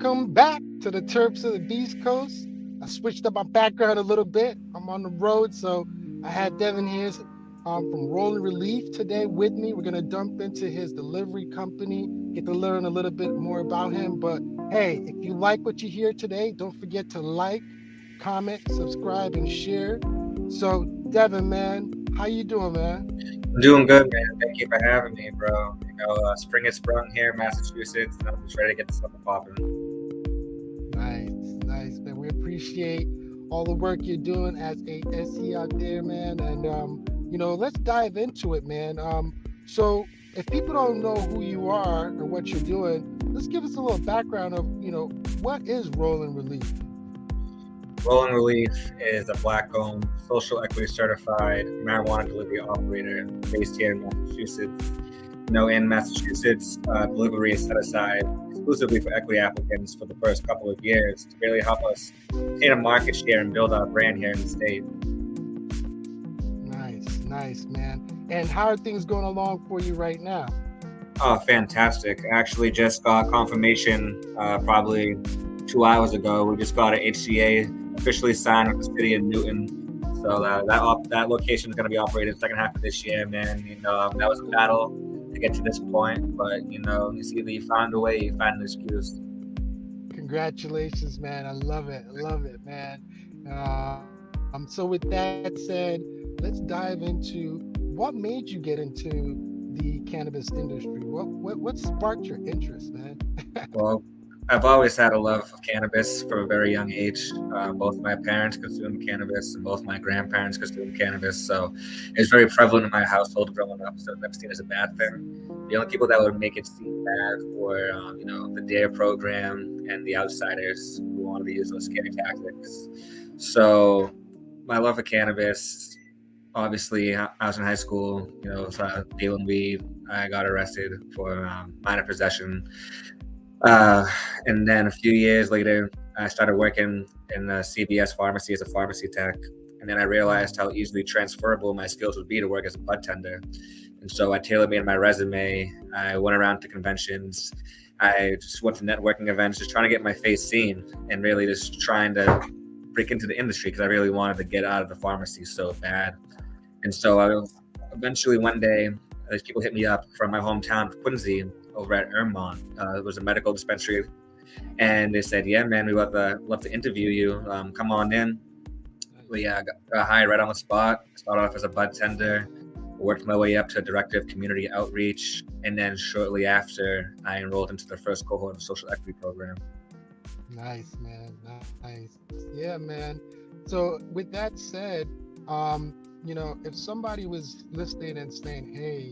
Welcome back to the Terps of the East Coast. I switched up my background a little bit. I'm on the road, so I had Devin here from Rolling Relief today with me. We're gonna dump into his delivery company, get to learn a little bit more about him. But hey, if you like what you hear today, don't forget to like, comment, subscribe, and share. So, Devin, man, how you doing, man? I'm doing good, man. Thank you for having me, bro. Spring has sprung here in Massachusetts, and I'm just ready to get the summer popping. Nice, nice, man. We appreciate all the work you're doing as a SE out there, man. And let's dive into it, man. So if people don't know who you are or what you're doing, let's give us a little background of, what is Rolling Relief? Rolling Releaf is a black-owned, social equity certified marijuana delivery operator based here in Massachusetts. In Massachusetts, delivery is set aside exclusively for equity applicants for the first couple of years to really help us gain a market share and build our brand here in the state. Nice, nice, man. And how are things going along for you right now? Oh, fantastic. I actually just got confirmation probably 2 hours ago. We just got an HCA officially signed with the city of Newton. So that location is going to be operated second half of this year, man. That was a battle to get to this point, but you see that you found a way, you find an excuse. Congratulations, man. I love it. I love it, man. So with that said, let's dive into what made you get into the cannabis industry. What sparked your interest, man? Well, I've always had a love of cannabis from a very young age. Both my parents consumed cannabis, and both my grandparents consumed cannabis. So it's very prevalent in my household growing up. So I've never seen it as a bad thing. The only people that would make it seem bad were, the DARE program and the outsiders who wanted to use those scary tactics. So my love for cannabis, obviously, I was in high school, dealing weed. I got arrested for minor possession. And then a few years later, I started working in a CVS pharmacy as a pharmacy tech. And then I realized how easily transferable my skills would be to work as a bud tender. And so I tailor-made my resume. I went around to conventions. I just went to networking events, just trying to get my face seen and really just trying to break into the industry because I really wanted to get out of the pharmacy so bad. And so eventually one day, these people hit me up from my hometown of Quincy over at Ermont. It was a medical dispensary. And they said, yeah, man, we love to interview you. Come on in. But yeah, I got hired right on the spot. Started off as a bud tender, worked my way up to director of community outreach. And then shortly after, I enrolled into the first cohort of social equity program. Nice, man. Nice. Yeah, man. So with that said, if somebody was listening and saying, hey,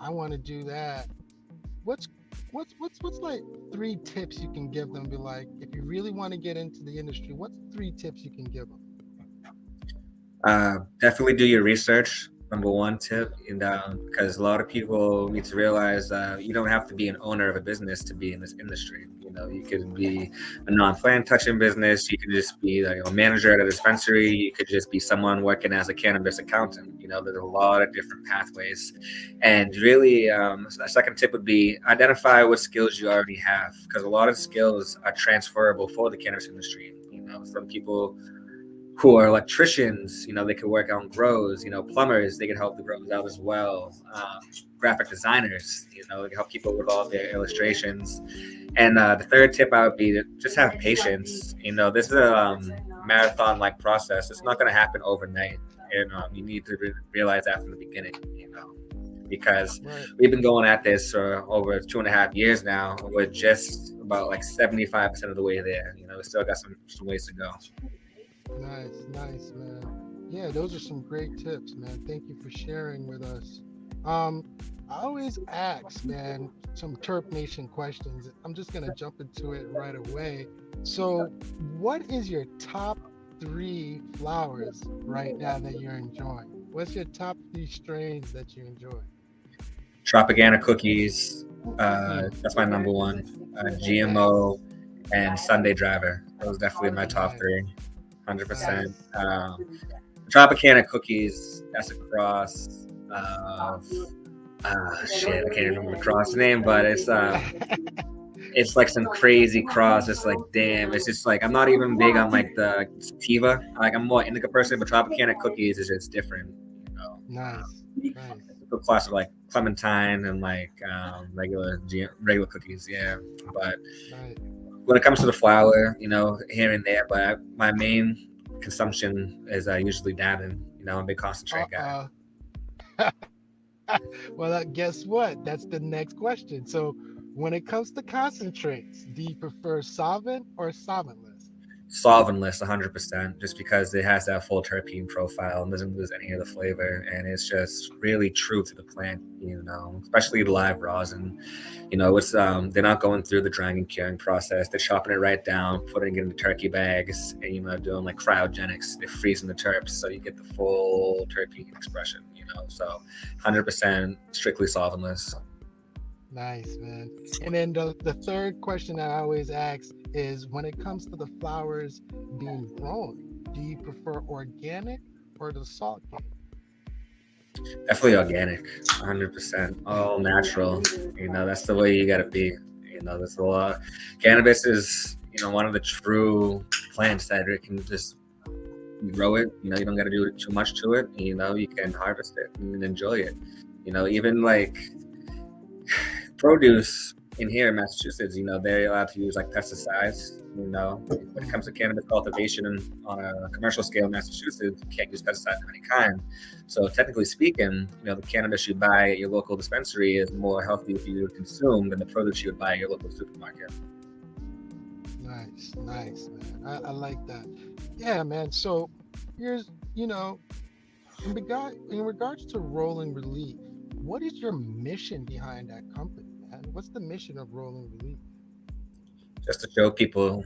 I want to do that, what's like three tips you can give them? Be like, if you really want to get into the industry, what's three tips you can give them? Definitely do your research. Number one tip, and because a lot of people need to realize you don't have to be an owner of a business to be in this industry. You could be a non-plant touching business. You could just be a manager at a dispensary. You could just be someone working as a cannabis accountant. There's a lot of different pathways. And really, a second tip would be identify what skills you already have, because a lot of skills are transferable for the cannabis industry. Some people who are electricians, they could work on grows, plumbers, they could help the grows out as well. Graphic designers, they can help people with all their illustrations. And the third tip I would be to just have patience. This is a marathon-like process. It's not going to happen overnight. And you need to realize that from the beginning, because we've been going at this for over 2.5 years now. We're just about 75% of the way there. We still got some ways to go. Nice, man. Yeah, those are some great tips, man. Thank you for sharing with us. Um, I always ask, man, some Terp Nation questions. I'm just gonna jump into it right away. So, what is your top three flowers right now that you're enjoying? What's your top three strains that you enjoy? Tropicana cookies, Mm, that's my number one. GMO and Sunday Driver. Those definitely my top nice, three. 100%. nice. Tropicana cookies, that's a cross of, shit, I can't remember the cross name, but it's like some crazy cross. It's like, damn. It's just like I'm not even big on like the sativa. Like I'm more indica person, but Tropicana cookies is just different. You know, Nice, nice, it's a class of like clementine and like regular cookies. Yeah, but right. when it comes to the flour, here and there. But my main consumption is usually Davin. I'm a big concentrate guy. Uh-uh. Well, guess what? That's the next question. So, when it comes to concentrates, do you prefer solvent or solventless? Solventless 100%, just because it has that full terpene profile and doesn't lose any of the flavor, and it's just really true to the plant, especially the live rosin. It's they're not going through the drying and curing process. They're chopping it right down, putting it into turkey bags, and doing like cryogenics. They're freezing the terps so you get the full terpene expression. So 100% strictly solventless. Nice, man. And then the third question I always ask is when it comes to the flowers being grown, do you prefer organic or the salt cake? Definitely organic, 100%, all natural. That's the way you gotta be. There's a lot. Cannabis is, one of the true plants that it can just grow it. You don't gotta do too much to it. You can harvest it and enjoy it. Even like produce in here in Massachusetts, they're allowed to use like pesticides. When it comes to cannabis cultivation on a commercial scale in Massachusetts, you can't use pesticides of any kind. So technically speaking, the cannabis you buy at your local dispensary is more healthy for you to consume than the produce you would buy at your local supermarket. Nice, nice, man. I like that. Yeah, man. So here's, in regards to Rolling Relief, what is your mission behind that company, man? What's the mission of Rolling Relief? Just to show people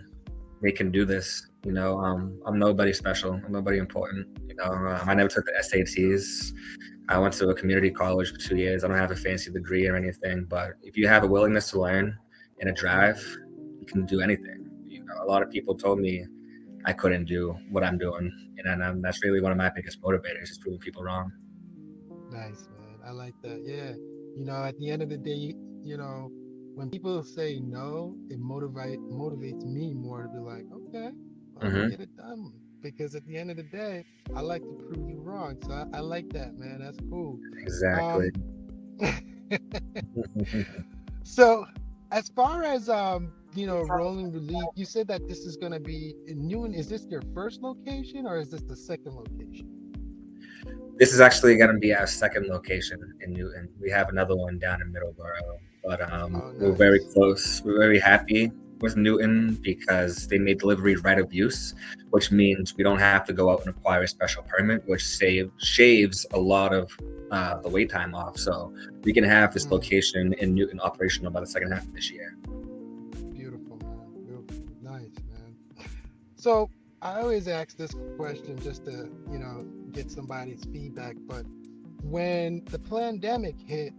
they can do this. I'm nobody special. I'm nobody important. I never took the SATs. I went to a community college for 2 years. I don't have a fancy degree or anything, but if you have a willingness to learn and a drive, you can do anything. A lot of people told me I couldn't do what I'm doing, and that's really one of my biggest motivators is proving people wrong. Nice, man. I like that. Yeah. At the end of the day, when people say no, it motivates me more to be like, okay, well, Hmm. get it done. Because at the end of the day, I like to prove you wrong. So I like that, man. That's cool. Exactly. Um, so as far as Rolling Relief, you said that this is gonna be in Newton. Is this your first location or is this the second location? This is actually going to be our second location in Newton. We have another one down in Middleborough, but Oh, we're very nice. close. We're very happy with Newton because they made delivery right of use, which means we don't have to go out and acquire a special permit, which shaves a lot of the wait time off. So we can have this Mm, location in Newton operational by the second half of this year. beautiful, man. Beautiful. Nice, man. So I always ask this question just to, get somebody's feedback. But when the pandemic hit,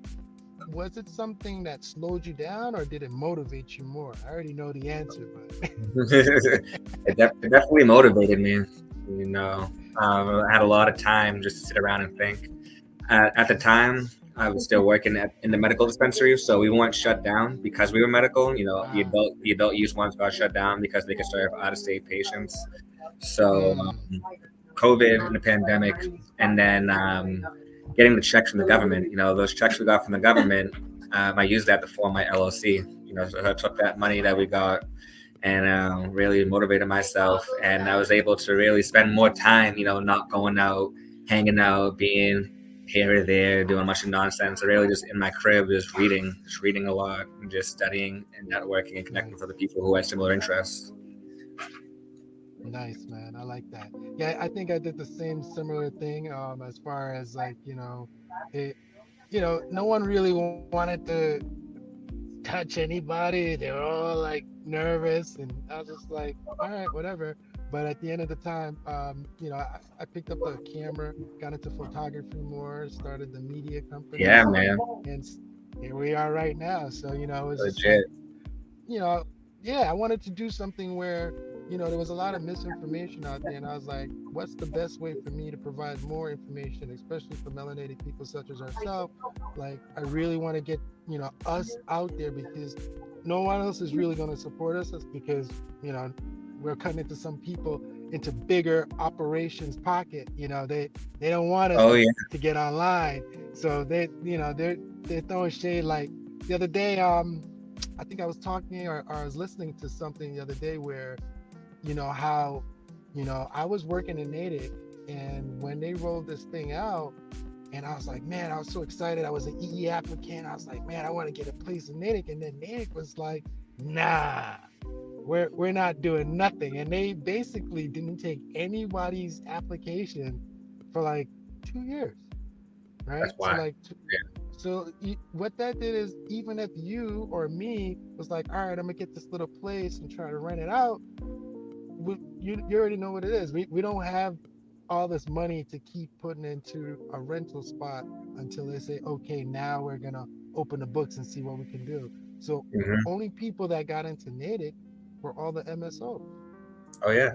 was it something that slowed you down or did it motivate you more? I already know the answer, but It definitely motivated me. You know, I had a lot of time just to sit around and think. At the time, I was still working in the medical dispensary, so we weren't shut down because we were medical. ah, The adult use ones got shut down because they could serve out of state patients. So mm, COVID and the pandemic, and then getting the checks from the government. Those checks we got from the government, I used that to form my LLC. So I took that money that we got and really motivated myself, and I was able to really spend more time, not going out, hanging out, being here or there, doing a bunch of nonsense. I really just in my crib, just reading a lot, and just studying and networking and connecting with nice. other people who had similar interests. Nice, man. I like that. Yeah, I think I did the same similar thing as far as like, it no one really wanted to touch anybody. They were all like nervous and I was just like, all right, whatever. But at the end of the time, I picked up the camera, got into photography more, started the media Yeah, company, man, and here we are right now. So, it's just like, legit. you know, yeah, I wanted to do something where, there was a lot of misinformation out there, and I was like, what's the best way for me to provide more information, especially for melanated people such as ourselves? Like, I really want to get, us out there because no one else is really going to support us. That's because, you know, we're cutting into some people into bigger operations pocket. They don't want us Oh yeah. to get online. So they're throwing shade like the other day, I think I was talking or I was listening to something the other day where how I was working in Natick, and when they rolled this thing out, and I was like, man, I was so excited. I was an EE applicant. I was like, man, I want to get a place in Natick. And then Natick was like, nah, we're not doing nothing. And they basically didn't take anybody's application for like 2 years, right? That's So why. like what that did is, even if you or me was like, all right, I'm gonna get this little place and try to rent it out, you already know what it is. We don't have all this money to keep putting into a rental spot until they say, okay, now we're gonna open the books and see what we can do. So Hmm. only people that got into Natick were all the MSOs, Oh yeah.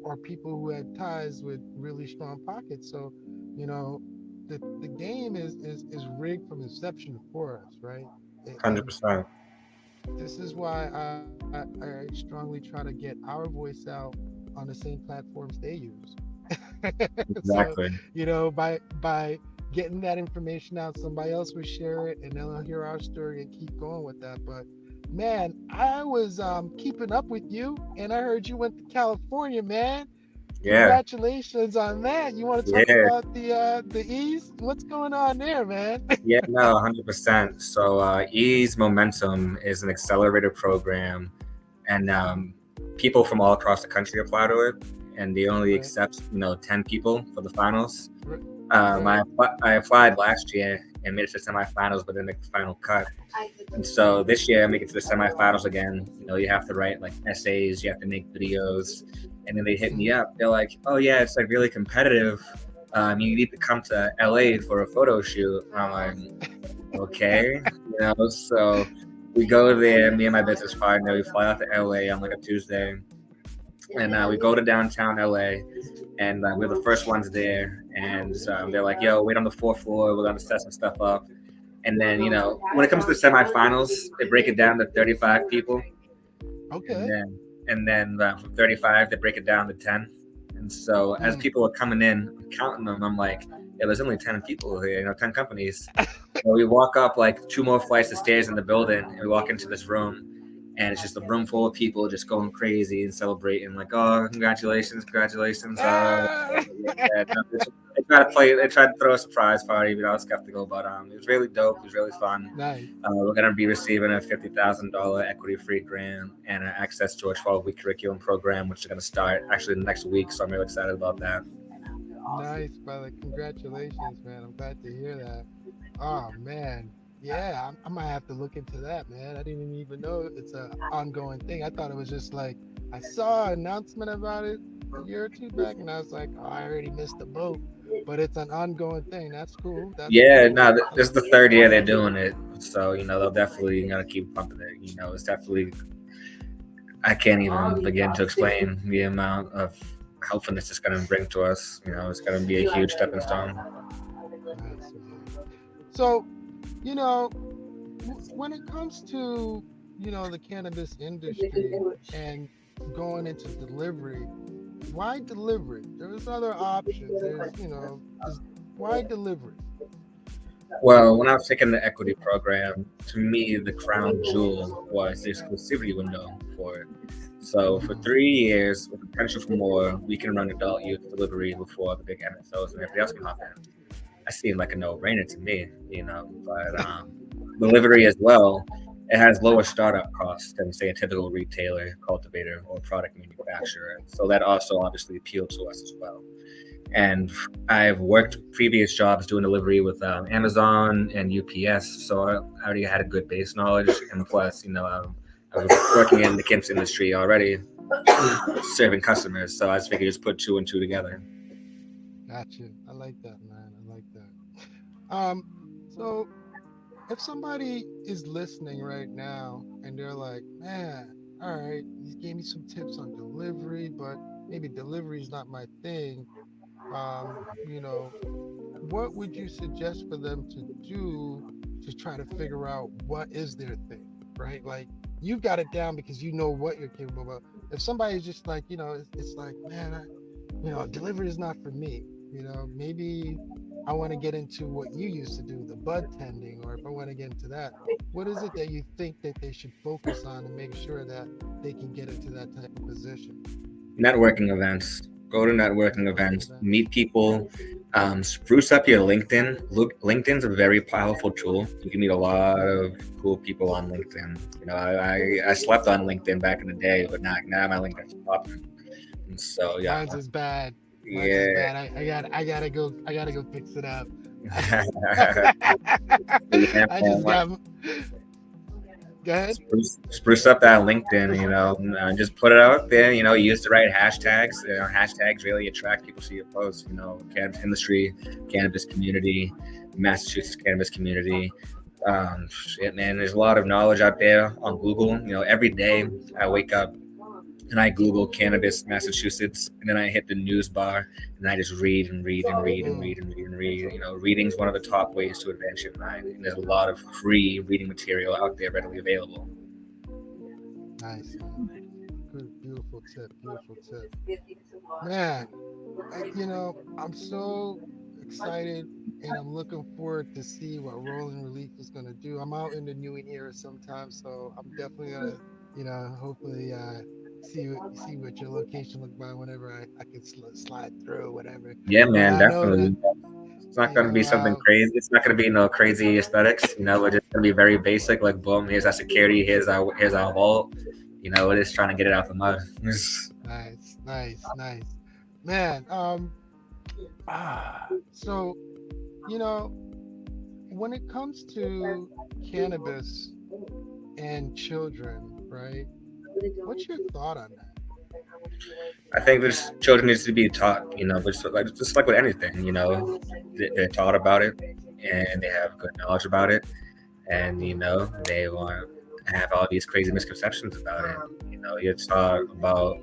or people who had ties with really strong pockets. So, you know, the game is rigged from inception for us, right? Hundred And percent. this is why I strongly try to get our voice out on the same platforms they use. So, Exactly. by getting that information out, somebody else will share it and they'll hear our story and keep going with that. But man, I was keeping up with you, and I heard you went to California, man. Yeah. Congratulations on that. You want to talk Yeah. about the East? What's going on there, man? Yeah. No. 100%. So Ease Momentum is an accelerator program, and people from all across the country apply to it, and they only Right, accept 10 people for the finals. right, I right. I applied last year and made it to the semifinals, but didn't make the final cut. And so this year, I make it to the semifinals again. You have to write like essays, you have to make videos, and then they hit me Mhm. up. They're like, "Oh yeah, it's like really competitive. You need to come to LA for a photo shoot." And I'm like, "Okay," So we go there. Me and my business partner, we fly out to LA on like a Tuesday, and we go to downtown LA, and we're the first ones there. And they're like, "Yo, wait on the fourth floor. We're gonna set some stuff up." And then, when it comes to the semifinals, they break it down to 35 people, and Okay. then from 35 they break it down to 10. And so as Mm. people are coming in, I'm counting them. I'm like, yeah, there's only 10 people here, 10 companies. So we walk up like two more flights of stairs in the building, and we walk into this room, and it's just a room full of people just going crazy and celebrating, like, "Oh, congratulations, congratulations!" Ah! Yeah, no, they try to play, they tried to throw a surprise party, but I was skeptical. But it was really dope. It was really fun. Nice, We're gonna be receiving a $50,000 equity-free grant and access to a 12-week curriculum program, which is gonna start actually next week. So I'm really excited about that. nice, brother. Congratulations, man. I'm glad to hear that. Oh man, yeah, I might have to look into that, man. I didn't even know it's a ongoing thing. I thought it was just like I saw an announcement about it a year or two back, and I was like, oh, I already missed the boat. But it's an ongoing thing. That's cool. That's Yeah, cool. no, this is the third year they're doing it, so they'll definitely gonna keep pumping it. It's definitely, I can't even begin to explain the amount of helpfulness it's gonna bring to us. It's gonna be a huge stepping stone. Nice, man. So, you know, when it comes to the cannabis industry and going into delivery, why delivery? There's other options. Why delivery? Well, when I was taking the equity program, to me, the crown jewel was the exclusivity window for it. So for Mm, 3 years, with the potential for more, we can run adult use delivery before the big MSOs and everybody else can hop in. That seemed like a no-brainer to me. But delivery as well, it has lower startup costs than say a typical retailer, cultivator, or product manufacturer. So that also obviously appealed to us as well. And I've worked previous jobs doing delivery with Amazon and UPS, so I already had a good base knowledge. And plus, I was working in the cannabis industry already, serving customers. So I just figured just put two and two together. gotcha. I like that, man. I like that. So if somebody is listening right now and they're like, man, all right, you gave me some tips on delivery, but maybe delivery is not my thing. You know, what would you suggest for them to do to try to figure out what is their thing, right? Like you've got it down because you know what you're capable of. If somebody's just like, it's like, man, delivery is not for me. Maybe I want to get into what you used to do, the bud tending, or if I want to get into that, what is it that you think that they should focus on to make sure that they can get into that type of position? Networking events. Go to networking Networking events. events. Meet people. Spruce up your LinkedIn. Look, LinkedIn's a very powerful tool. You can meet a lot of cool people on LinkedIn. I slept on LinkedIn back in the day, but now my LinkedIn's popping. And so yeah, Mine's is bad. Mine's is yeah. bad. I gotta go fix it up. Yeah, I man, just got. Go ahead. spruce up that LinkedIn, just put it out there, use the right hashtags. Hashtags really attract people to your posts, cannabis industry, cannabis community, Massachusetts cannabis community. Shit, man, there's a lot of knowledge out there on Google. Every day I wake up and I Google cannabis Massachusetts, and then I hit the news bar, and I just read and read and read and Mm, read and read and read. Reading's one of the top ways to advance your mind, and there's a lot of free reading material out there readily available. nice, man. Good, beautiful tip. Beautiful tip. Man, I'm so excited and I'm looking forward to see what Rolling Relief is gonna do. I'm out in the New area sometime, so I'm definitely gonna, hopefully see what your location look like whenever I can slide through whatever. Yeah, But man, I know that definitely. It's not going to be something um crazy. It's not going to be no crazy aesthetics. We're just going to be very basic. Like, boom, here's our security. Here's our vault. We're just trying to get it out the mud. nice, nice, nice. Man, so you know when it comes to cannabis and children, right? What's your thought on that? I think this children needs to be taught. But just like with anything, they're taught about it and they have good knowledge about it, and they want to have all these crazy misconceptions about it. You're taught about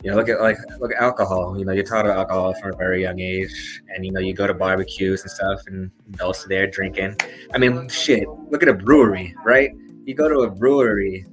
look at alcohol. You're taught about alcohol from a very young age, and you go to barbecues and stuff, and adults are there drinking. I mean, shit. Look at a brewery, right? You go to a brewery,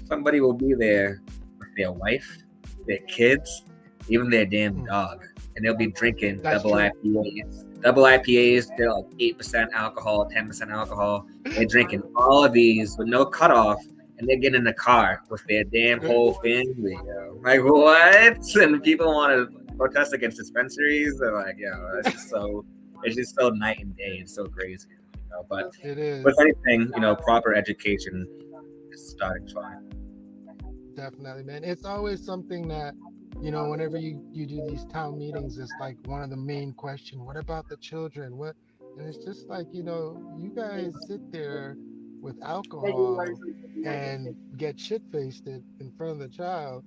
somebody will be there with their wife, their kids, even their damn Mm, dog, and they'll be drinking that's double true. IPAs. Double IPAs, they're like 8% alcohol, 10% alcohol. They're drinking all of these with no cutoff, and they get in the car with their damn whole family. Like what? And people want to protest against dispensaries. They're like, it's just so night and day. It's so crazy. But It with is. anything, proper education is the starting point. Definitely, man. It's always something that, whenever you do these town meetings, it's like one of the main question. What about the children? What? And it's just like, you guys sit there with alcohol and get shit faced in front of the child,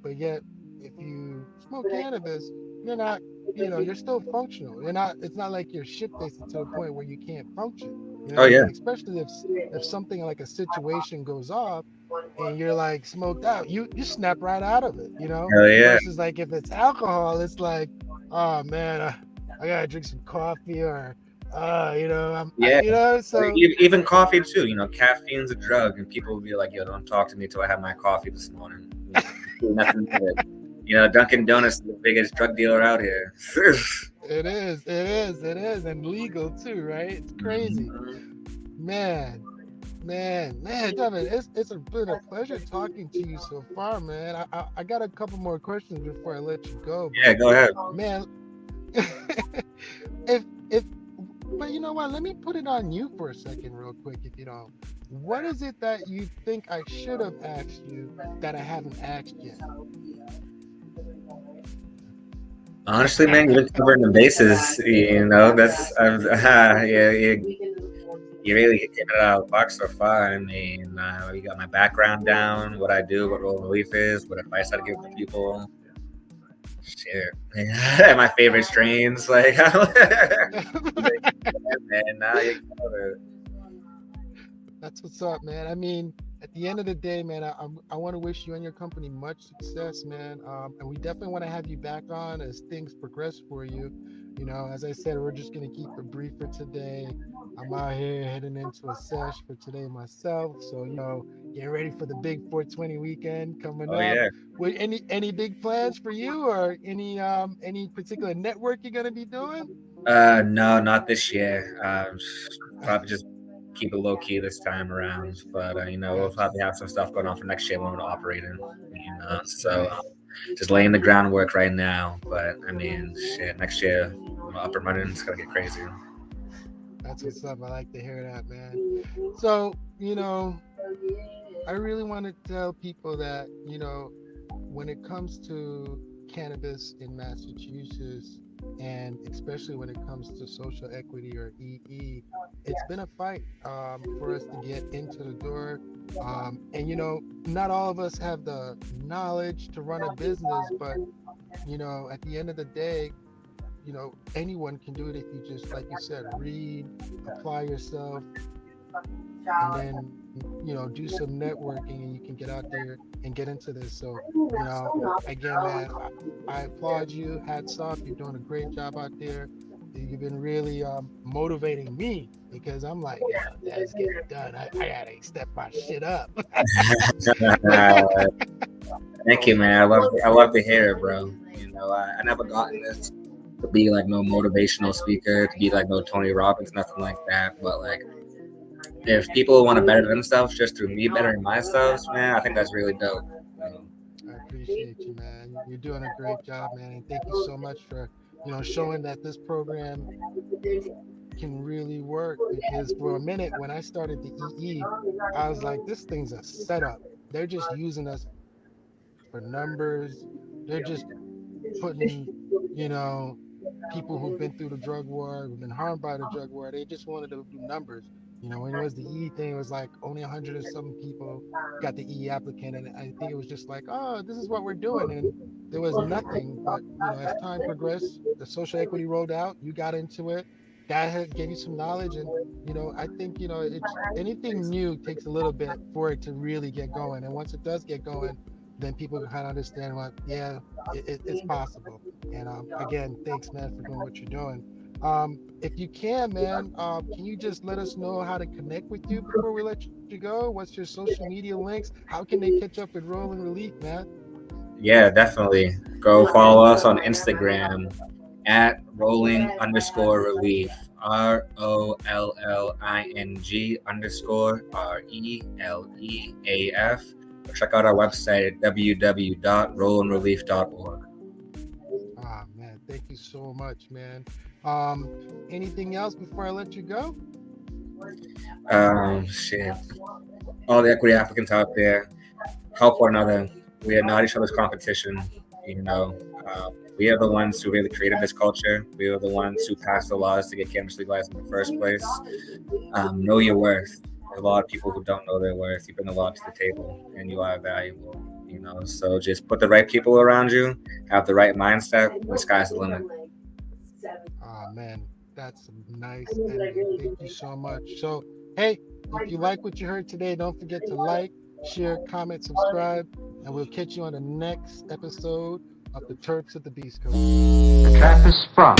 but yet if you smoke cannabis, you're not, you're still functional. You're not. It's not like you're shit faced to a point where you can't function. You know Oh what I yeah, mean? Especially if something like a situation goes off and you're like smoked out, you snap right out of it, hell yeah, versus like if it's alcohol, it's like, oh man, I gotta drink some coffee or yeah. so Even coffee too. Caffeine's a drug, and people will be like, "Yo, don't talk to me till I have my coffee this morning." Nothing to it. Dunkin' Donuts is the biggest drug dealer out here. it is and legal too, right? It's crazy. Man, man, Devin, been a pleasure talking to you so far, man. I got a couple more questions before I let you go, Yeah, but go ahead. man, if but you know what? Let me put it on you for a second, real quick, if you don't. What is it that you think I should have asked you that I haven't asked yet? Honestly, man, you've been covering the bases. That's yeah, you really hit it out of the box so far. I mean, you got my background down, what I do, what Rolling Releaf is, what advice I give to people. Shit, my favorite strains, like, man, now you cover it. That's what's up, man. I mean, at the end of the day, man, I want to wish you and your company much success, man. And we definitely want to have you back on as things progress for you. You know, as I said, we're just gonna keep it brief for today. I'm out here heading into a sesh for today myself, so getting ready for the big 420 weekend coming Oh up. yeah. With any big plans for you, or any particular network you're gonna be doing? No, not this year. Probably just keep it low key this time around. But we'll Gotcha. probably have some stuff going on for next year when we're operating. So Nice. just laying the groundwork right now. But I mean, shit, next year when we're up and running, it's gonna get crazy. That's what's up. I like to hear that, man. So, I really want to tell people that, when it comes to cannabis in Massachusetts, and especially when it comes to social equity or EE, it's been a fight for us to get into the door. And, not all of us have the knowledge to run a business, but, at the end of the day, anyone can do it if you just, like you said, read, apply yourself, and then do some networking, and you can get out there and get into this. So again, man, I applaud you. Hats off. You're doing a great job out there. You've been really motivating me, because I'm like, yeah, let's get it done. I gotta step my shit up. Thank you, man. I love to hear it, bro. I never gotten this to be like no motivational speaker, to be like no Tony Robbins, nothing like that. But like, if people want to better themselves just through me bettering myself, man, I think that's really dope. I appreciate you, man. You're doing a great job, man, and thank you so much for showing that this program can really work. Because for a minute, when I started the EE, I was like, this thing's a setup. They're just using us for numbers. They're just putting, you know, people who've been through the drug war, who've been harmed by the drug war. They just wanted to do numbers. When it was the E thing, it was like only 100 or some people got the E applicant, and I think it was just like, oh, this is what we're doing, and there was nothing. But as time progressed, the social equity rolled out. You got into it. That gave you some knowledge, and I think it's anything new takes a little bit for it to really get going, and once it does get going, then people can kind of understand what, yeah, it's possible. And again, thanks, man, for doing what you're doing. If you can, man, can you just let us know how to connect with you before we let you go? What's your social media links? How can they catch up with Rolling Relief, man? Yeah, definitely. Go follow us on Instagram at rolling_relief. ROLLING_RELEAF. Check out our website at www.rollingrelief.org. Ah, man, thank you so much, man. Anything else before I let you go? Shit. All the equity applicants out there, help one another. We are not each other's competition. You know, we are the ones who really created this culture. We are the ones who passed the laws to get cannabis legalized in the first place. Know your worth. There's a lot of people who don't know their worth. You bring a lot to the table, and you are valuable. So just put the right people around you, have the right mindset. The sky's the limit. Ah, man, that's a nice ending. Thank you so much. So, hey, if you like what you heard today, don't forget to like, share, comment, subscribe, and we'll catch you on the next episode of the Terps of the Beast Coast. The trap is sprung.